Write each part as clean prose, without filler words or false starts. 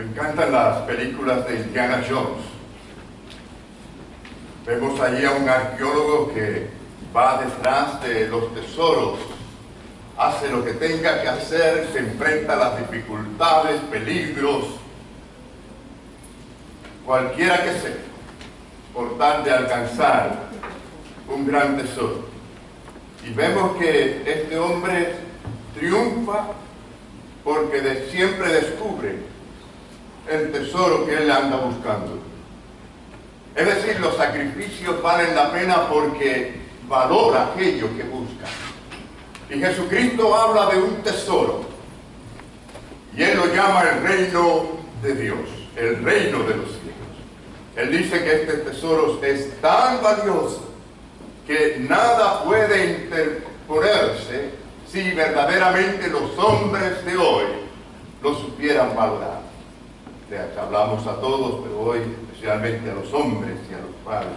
Me encantan las películas de Indiana Jones. Vemos allí a un arqueólogo que va detrás de los tesoros, hace lo que tenga que hacer, se enfrenta a las dificultades, peligros, cualquiera que sea, por tal de alcanzar un gran tesoro. Y vemos que este hombre triunfa porque siempre descubre el tesoro que él anda buscando. Es decir, los sacrificios valen la pena porque valora aquello que busca. Y Jesucristo habla de un tesoro, y Él lo llama el reino de Dios, el reino de los cielos. Él dice que este tesoro es tan valioso que nada puede interponerse si verdaderamente los hombres de hoy lo supieran valorar. Les hablamos a todos, pero hoy especialmente a los hombres y a los padres.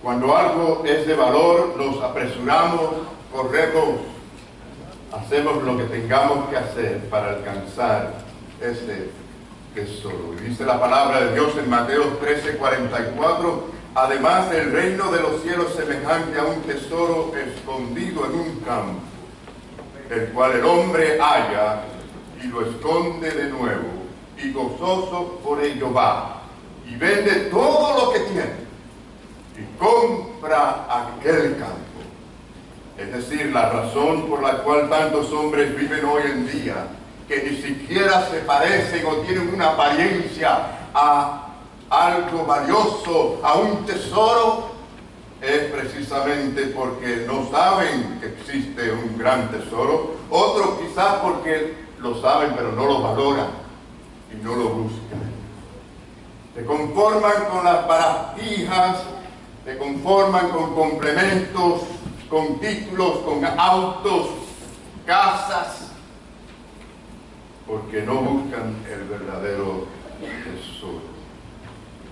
Cuando algo es de valor, nos apresuramos, corremos, hacemos lo que tengamos que hacer para alcanzar ese tesoro. Y dice la palabra de Dios en Mateo 13:44, además el reino de los cielos semejante a un tesoro escondido en un campo, el cual el hombre halla y lo esconde de nuevo, y gozoso por ello va, y vende todo lo que tiene, y compra aquel campo. Es decir, la razón por la cual tantos hombres viven hoy en día, que ni siquiera se parecen o tienen una apariencia a algo valioso, a un tesoro, es precisamente porque no saben que existe un gran tesoro. Otros quizás porque lo saben pero no lo valoran y no lo buscan. Se conforman con las baratijas, se conforman con complementos, con títulos, con autos, casas, porque no buscan el verdadero tesoro.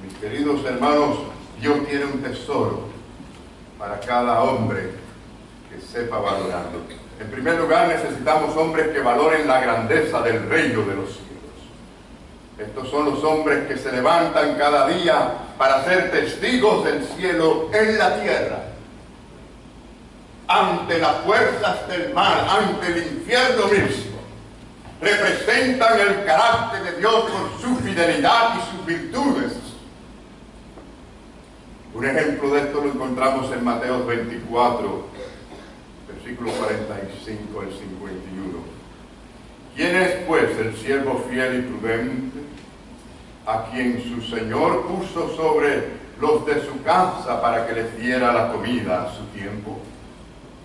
Mis queridos hermanos, Dios tiene un tesoro para cada hombre que sepa valorarlo. En primer lugar, necesitamos hombres que valoren la grandeza del reino de los cielos. Estos son los hombres que se levantan cada día para ser testigos del cielo en la tierra. Ante las fuerzas del mal, ante el infierno mismo, representan el carácter de Dios por su fidelidad y sus virtudes. Un ejemplo de esto lo encontramos en Mateo 24, versículo 45 al 51. ¿Quién es, pues, el siervo fiel y prudente, a quien su Señor puso sobre los de su casa para que les diera la comida a su tiempo?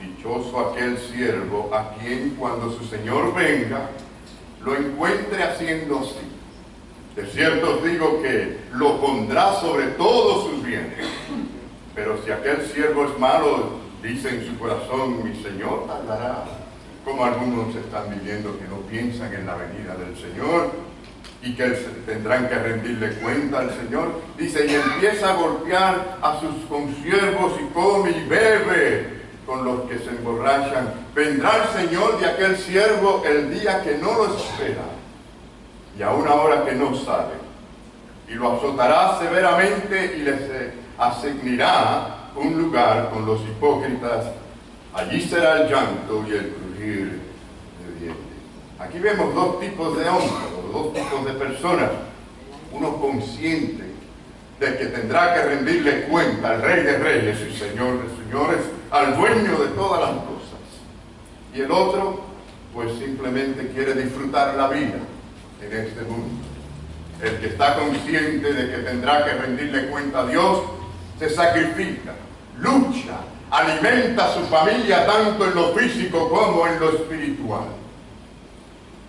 Dichoso aquel siervo a quien, cuando su Señor venga, lo encuentre haciendo así. De cierto os digo que lo pondrá sobre todos sus bienes. Pero si aquel siervo es malo, dice en su corazón, mi Señor tardará. Como algunos están viviendo que no piensan en la venida del Señor y que tendrán que rendirle cuenta al Señor. Dice, y empieza a golpear a sus consiervos y come y bebe con los que se emborrachan. Vendrá el Señor de aquel siervo el día que no lo espera y a una hora que no sabe, y lo azotará severamente y les asignará un lugar con los hipócritas. Allí será el llanto y el crujir de dientes. Aquí vemos dos tipos de hombres, dos tipos de personas. Uno consciente de que tendrá que rendirle cuenta al Rey de Reyes y Señor de Señores, al dueño de todas las cosas. Y el otro, pues simplemente quiere disfrutar la vida en este mundo. El que está consciente de que tendrá que rendirle cuenta a Dios, se sacrifica, lucha, alimenta a su familia tanto en lo físico como en lo espiritual.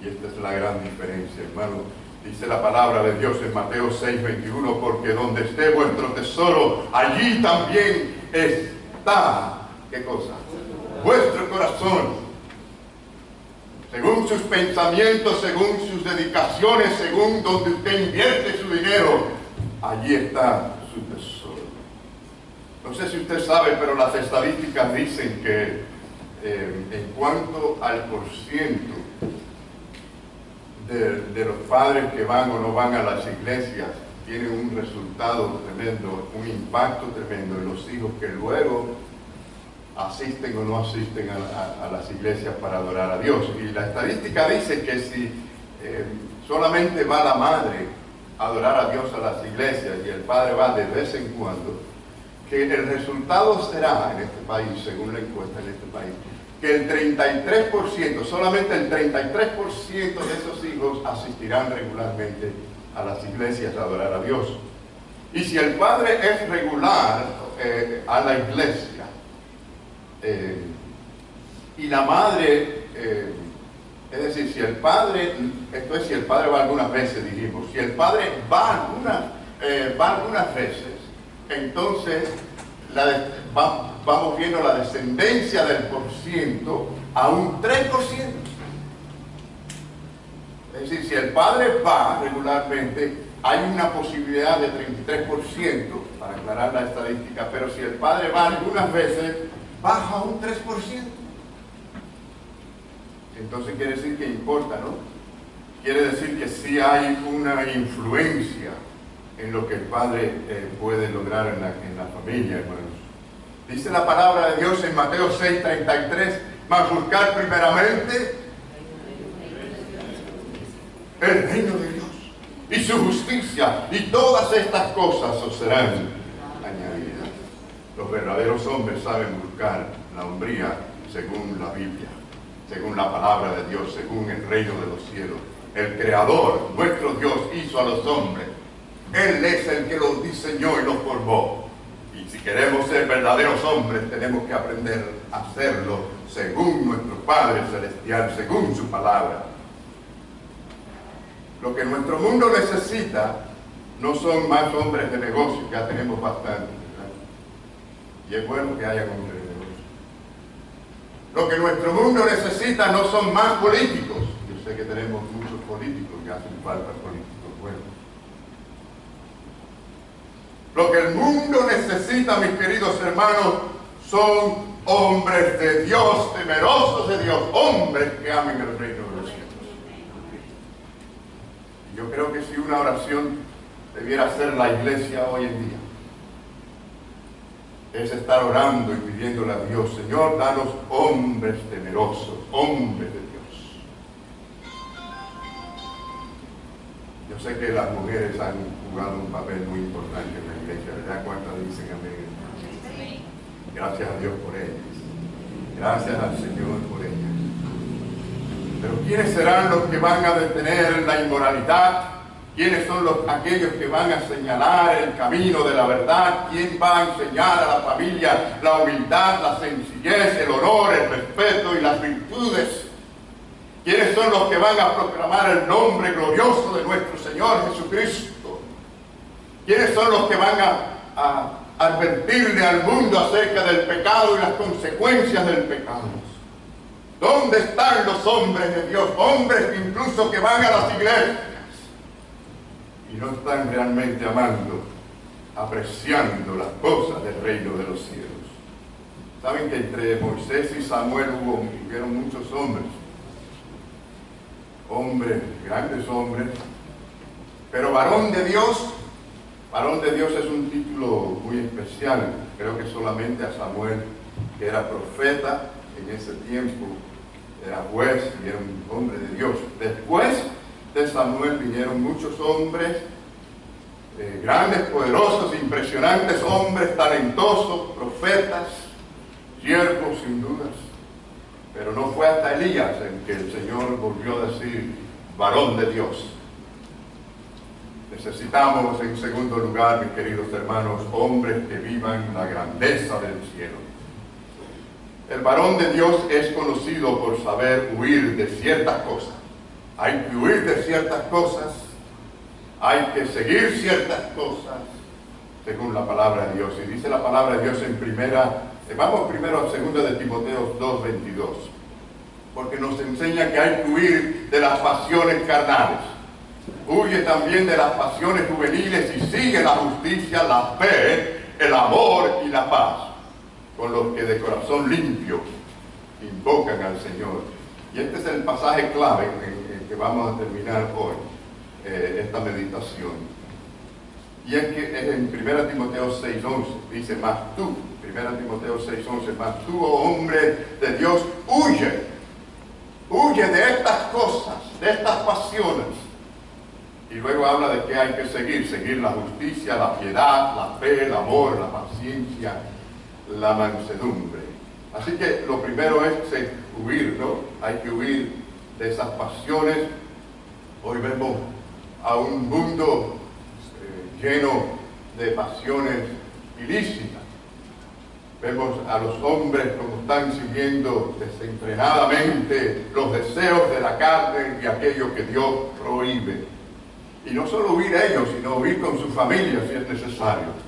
Y esta es la gran diferencia, hermano. Dice la palabra de Dios en Mateo 6:21, porque donde esté vuestro tesoro, allí también está, ¿qué cosa? Vuestro corazón. Según sus pensamientos, según sus dedicaciones, según donde usted invierte su dinero, allí está su tesoro. No sé si usted sabe, pero las estadísticas dicen que en cuanto al porciento de los padres que van o no van a las iglesias tiene un resultado tremendo, un impacto tremendo en los hijos que luego asisten o no asisten a las iglesias para adorar a Dios. Y la estadística dice que si solamente va la madre a adorar a Dios a las iglesias y el padre va de vez en cuando, que el resultado será en este país, según la encuesta en este país, que el 33%, solamente el 33% de esos hijos asistirán regularmente a las iglesias a adorar a Dios. Y si el padre es regular a la iglesia, y la madre, es decir, si el padre, esto es si el padre va algunas veces, dijimos, si el padre va algunas veces, entonces vamos viendo la descendencia del porciento a un 3%. Es decir, si el padre va regularmente, hay una posibilidad de 33%, para aclarar la estadística, pero si el padre va algunas veces, baja un 3%. Entonces quiere decir que importa, ¿no? Quiere decir que sí hay una influencia en lo que el padre puede lograr en la familia, hermanos. Dice la palabra de Dios en Mateo 6:33, mas buscar primeramente el reino de Dios y su justicia, y todas estas cosas os serán añadidas. Los verdaderos hombres saben buscar la hombría según la Biblia, según la palabra de Dios, según el reino de los cielos. El Creador, nuestro Dios, hizo a los hombres. Él es el que los diseñó y los formó. Y si queremos ser verdaderos hombres, tenemos que aprender a hacerlo según nuestro Padre Celestial, según su palabra. Lo que nuestro mundo necesita no son más hombres de negocio, ya tenemos bastantes, ¿verdad? Y es bueno que haya hombres de negocio. Lo que nuestro mundo necesita no son más políticos. Yo sé que tenemos muchos políticos que hacen falta políticos buenos. Lo que el mundo necesita, mis queridos hermanos, son hombres de Dios, temerosos de Dios, hombres que amen el reino de los cielos. Y yo creo que si una oración debiera hacer la iglesia hoy en día, es estar orando y pidiéndole a Dios, Señor, danos hombres temerosos, hombres de Dios. Yo sé que las mujeres han jugado un papel muy importante en la iglesia, ¿verdad? ¿Cuántas dicen amén? Gracias a Dios por ellas. Gracias al Señor por ellas. Pero ¿quiénes serán los que van a detener la inmoralidad? ¿Quiénes son aquellos que van a señalar el camino de la verdad? ¿Quién va a enseñar a la familia la humildad, la sencillez, el honor, el respeto y las virtudes? ¿Quiénes son los que van a proclamar el nombre glorioso de nuestro Señor Jesucristo? ¿Quiénes son los que van a advertirle al mundo acerca del pecado y las consecuencias del pecado? ¿Dónde están los hombres de Dios? Hombres incluso que van a las iglesias y no están realmente amando, apreciando las cosas del reino de los cielos. Saben que entre Moisés y Samuel hubieron muchos hombres, grandes hombres, pero varón de Dios es un título muy especial. Creo que solamente a Samuel, que era profeta en ese tiempo, era juez y era un hombre de Dios. Después de Samuel vinieron muchos hombres, grandes, poderosos, impresionantes hombres, talentosos, profetas, siervos sin dudas. Pero no fue hasta Elías en que el Señor volvió a decir, varón de Dios. Necesitamos, en segundo lugar, mis queridos hermanos, hombres que vivan la grandeza del cielo. El varón de Dios es conocido por saber huir de ciertas cosas. Hay que huir de ciertas cosas, hay que seguir ciertas cosas, según la palabra de Dios. Y dice la palabra de Dios en vamos primero a 2 de Timoteo 2:22, porque nos enseña que hay que huir de las pasiones carnales. Huye también de las pasiones juveniles y sigue la justicia, la fe, el amor y la paz, con los que de corazón limpio invocan al Señor. Y este es el pasaje clave en que vamos a terminar hoy esta meditación. Y es que es en 1 Timoteo 6:11, dice, más tú, 1 Timoteo 6:11, más tú, oh hombre de Dios, huye de estas cosas, de estas pasiones. Y luego habla de que hay que seguir la justicia, la piedad, la fe, el amor, la paciencia, la mansedumbre. Así que lo primero es huir, ¿no? Hay que huir de esas pasiones. Hoy vemos a un mundo lleno de pasiones ilícitas. Vemos a los hombres como están siguiendo desenfrenadamente los deseos de la carne y aquello que Dios prohíbe. Y no solo huir ellos, sino huir con su familia si es necesario.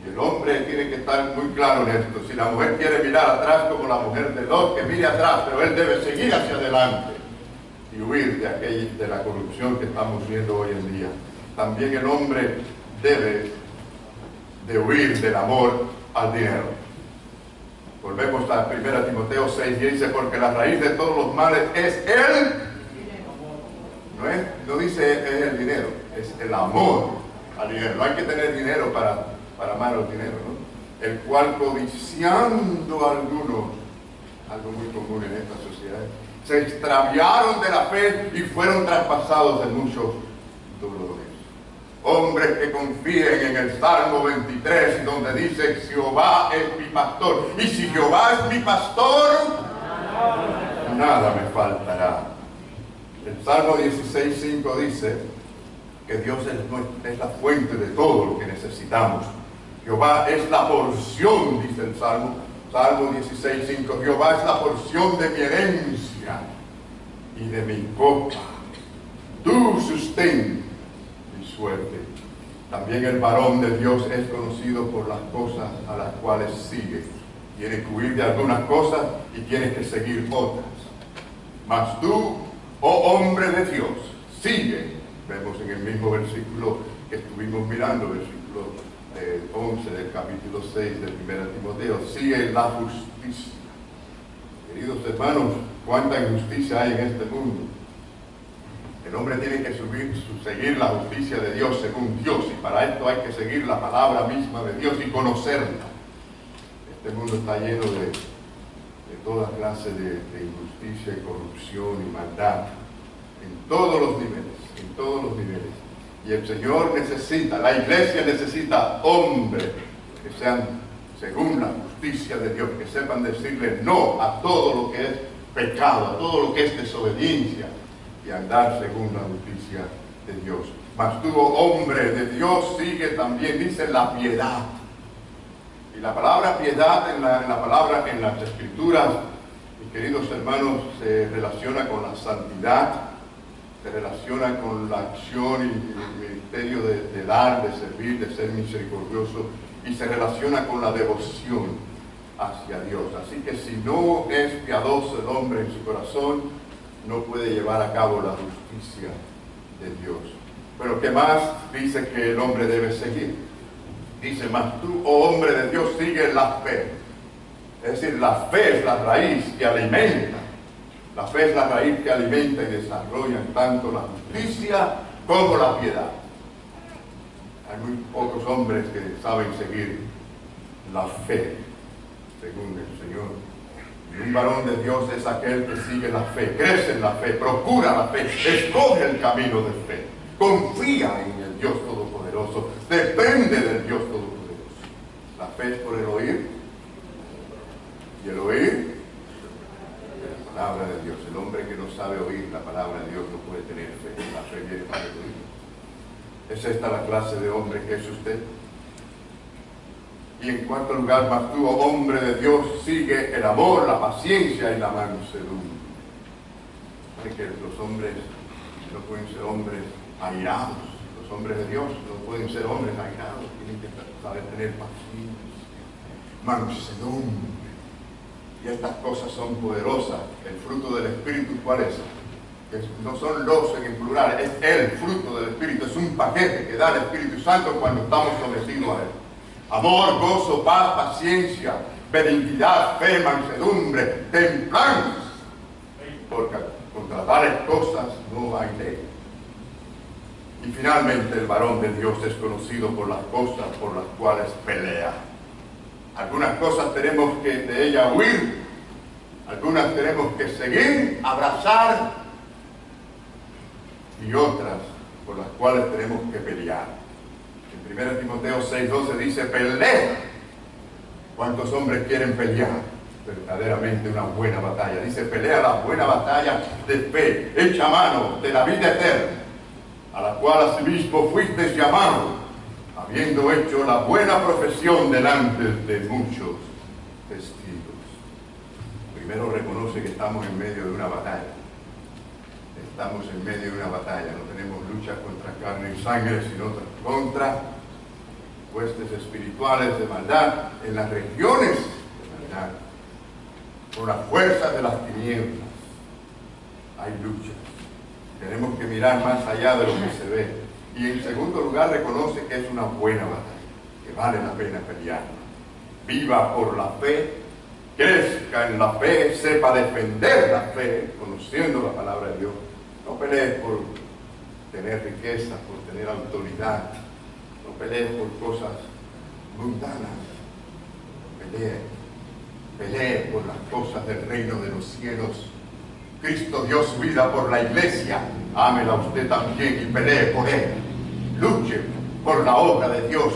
Y el hombre tiene que estar muy claro en esto. Si la mujer quiere mirar atrás como la mujer de Lot, que mire atrás, pero él debe seguir hacia adelante y huir de la corrupción que estamos viendo hoy en día. También el hombre debe de huir del amor al dinero. Volvemos a 1 Timoteo 6 y dice, porque la raíz de todos los males es el dinero. No dice es el dinero, es el amor al dinero. No hay que tener dinero para amar al dinero, ¿no? El cual codiciando algunos, algo muy común en esta sociedad, se extraviaron de la fe y fueron traspasados de muchos dolores. Hombres que confíen en el Salmo 23, donde dice, Jehová es mi pastor. Y si Jehová es mi pastor, nada me faltará. El Salmo 16:5 dice que Dios es la fuente de todo lo que necesitamos. Jehová es la porción, dice el Salmo 16:5. Jehová es la porción de mi herencia y de mi copa. Tú sustén mi suerte. También el varón de Dios es conocido por las cosas a las cuales sigue. Tiene que huir de algunas cosas y tiene que seguir otras. Mas tú, oh hombre de Dios, sigue. Vemos en el mismo versículo que estuvimos mirando, versículo 11 del capítulo 6 de 1 Timoteo, sigue la justicia. Queridos hermanos, cuánta injusticia hay en este mundo. El hombre tiene que seguir la justicia de Dios según Dios, y para esto hay que seguir la palabra misma de Dios y conocerla. Este mundo está lleno de toda clase de injusticia y corrupción y maldad en todos los niveles. Y el Señor necesita, la iglesia necesita hombres que sean según la justicia de Dios, que sepan decirle no a todo lo que es pecado, a todo lo que es desobediencia, y andar según la justicia de Dios. Mas tú, hombre de Dios, sigue también, dice, la piedad. Y la palabra piedad en las Escrituras, mis queridos hermanos, se relaciona con la santidad, se relaciona con la acción y el ministerio de dar, de servir, de ser misericordioso, y se relaciona con la devoción hacia Dios. Así que si no es piadoso el hombre en su corazón, no puede llevar a cabo la justicia de Dios. Pero ¿qué más dice que el hombre debe seguir? Dice, mas tú, oh hombre de Dios, sigue la fe. Es decir, la fe es la raíz que alimenta. La fe es la raíz que alimenta y desarrolla tanto la justicia como la piedad. Hay muy pocos hombres que saben seguir la fe, según el Señor. Y un varón de Dios es aquel que sigue la fe, crece en la fe, procura la fe, escoge el camino de fe, confía en el Dios Todopoderoso, depende del Dios Todopoderoso. La fe es por el oír, y el oír es la palabra de Dios. El hombre que no sabe oír la palabra de Dios no puede tener fe. La fe viene para el oír. ¿Es esta la clase de hombre que es usted? Y en cuarto lugar, mas tú, oh hombre de Dios, sigue el amor, la paciencia y la mansedumbre. Así que los hombres no pueden ser hombres airados. Los hombres de Dios no pueden ser hombres airados. Tienen que saber tener paciencia, mansedumbre. Y estas cosas son poderosas. El fruto del Espíritu, ¿cuál es? Que no son los en plural, es el fruto del Espíritu. Es un paquete que da el Espíritu Santo cuando estamos sometidos a Él. Amor, gozo, paz, paciencia, benignidad, fe, mansedumbre, templanza. Contra Para tales cosas no hay ley. Y finalmente el varón de Dios es conocido por las cosas por las cuales pelea. Algunas cosas tenemos que de ella huir, algunas tenemos que seguir, abrazar, y otras por las cuales tenemos que pelear. En 1 Timoteo 6:12 dice, pelea. ¿Cuántos hombres quieren pelear? Verdaderamente una buena batalla. Dice, pelea la buena batalla de fe, echa mano de la vida eterna, a la cual asimismo fuisteis llamados, habiendo hecho la buena profesión delante de muchos testigos. Primero reconoce que estamos en medio de una batalla. Estamos en medio de una batalla. No tenemos lucha contra carne y sangre, sino contra huestes espirituales de maldad en las regiones de maldad, con las fuerzas de las tinieblas. Hay lucha. Tenemos que mirar más allá de lo que se ve. Y en segundo lugar reconoce que es una buena batalla, que vale la pena pelear. Viva por la fe, crezca en la fe, sepa defender la fe, conociendo la palabra de Dios. No pelees por tener riqueza, por tener autoridad. No pelees por cosas mundanas. Pelee por las cosas del reino de los cielos. Cristo dio su vida por la iglesia. Ámela usted también y pelee por él. Luche por la obra de Dios,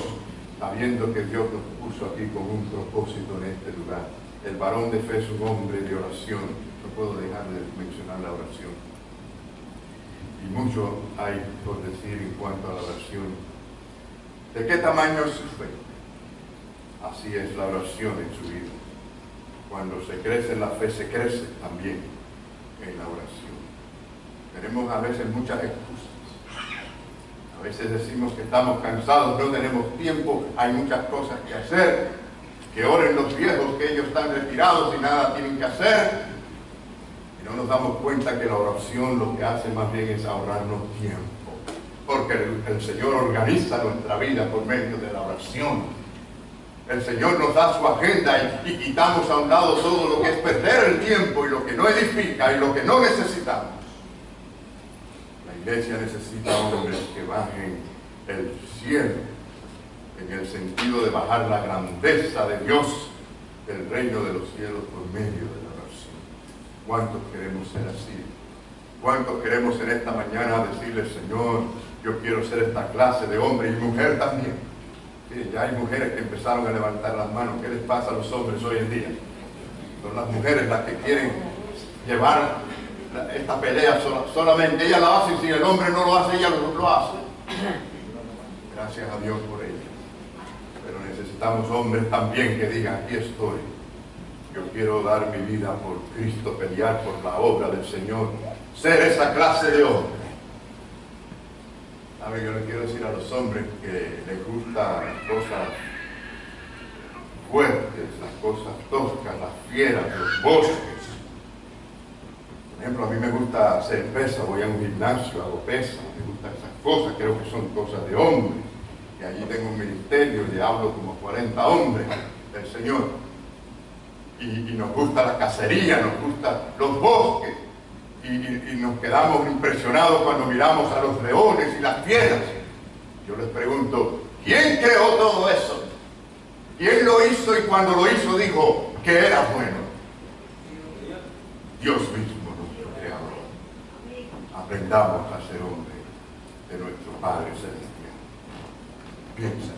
sabiendo que Dios nos puso aquí con un propósito en este lugar. El varón de fe es un hombre de oración. No puedo dejar de mencionar la oración. Y mucho hay por decir en cuanto a la oración. ¿De qué tamaño es su fe? Así es la oración en su vida. Cuando se crece en la fe, se crece también en la oración. Tenemos a veces muchas excusas. A veces decimos que estamos cansados, no tenemos tiempo, hay muchas cosas que hacer. Que oren los viejos, que ellos están retirados y nada tienen que hacer. Y no nos damos cuenta que la oración lo que hace más bien es ahorrarnos tiempo. Porque el Señor organiza nuestra vida por medio de la oración. El Señor nos da su agenda y quitamos a un lado todo lo que es perder el tiempo y lo que no edifica y lo que no necesitamos. La iglesia necesita hombres que bajen el cielo, en el sentido de bajar la grandeza de Dios del reino de los cielos por medio de la oración. ¿Cuántos queremos ser así? ¿Cuántos queremos en esta mañana decirle, Señor, yo quiero ser esta clase de hombre y mujer también? Sí, ya hay mujeres que empezaron a levantar las manos. ¿Qué les pasa a los hombres hoy en día? Son las mujeres las que quieren llevar esta pelea solamente. Ellas la hacen, si el hombre no lo hace, ella lo hace. Gracias a Dios por ello. Pero necesitamos hombres también que digan, aquí estoy. Yo quiero dar mi vida por Cristo, pelear por la obra del Señor, ser esa clase de hombre. ¿Sabe? Yo le quiero decir a los hombres que les gustan las cosas fuertes, las cosas toscas, las fieras, los bosques. Por ejemplo, a mí me gusta hacer pesas, voy a un gimnasio, hago pesas, me gustan esas cosas, creo que son cosas de hombres. Y allí tengo un ministerio, le hablo como 40 hombres del Señor. Y nos gusta la cacería, nos gustan los bosques. Y nos quedamos impresionados cuando miramos a los leones y las fieras. Yo les pregunto, ¿quién creó todo eso? ¿Quién lo hizo y cuando lo hizo dijo que era bueno? Dios mismo, nuestro Creador. Aprendamos a ser hombres de nuestro Padre Celestial. Piensa.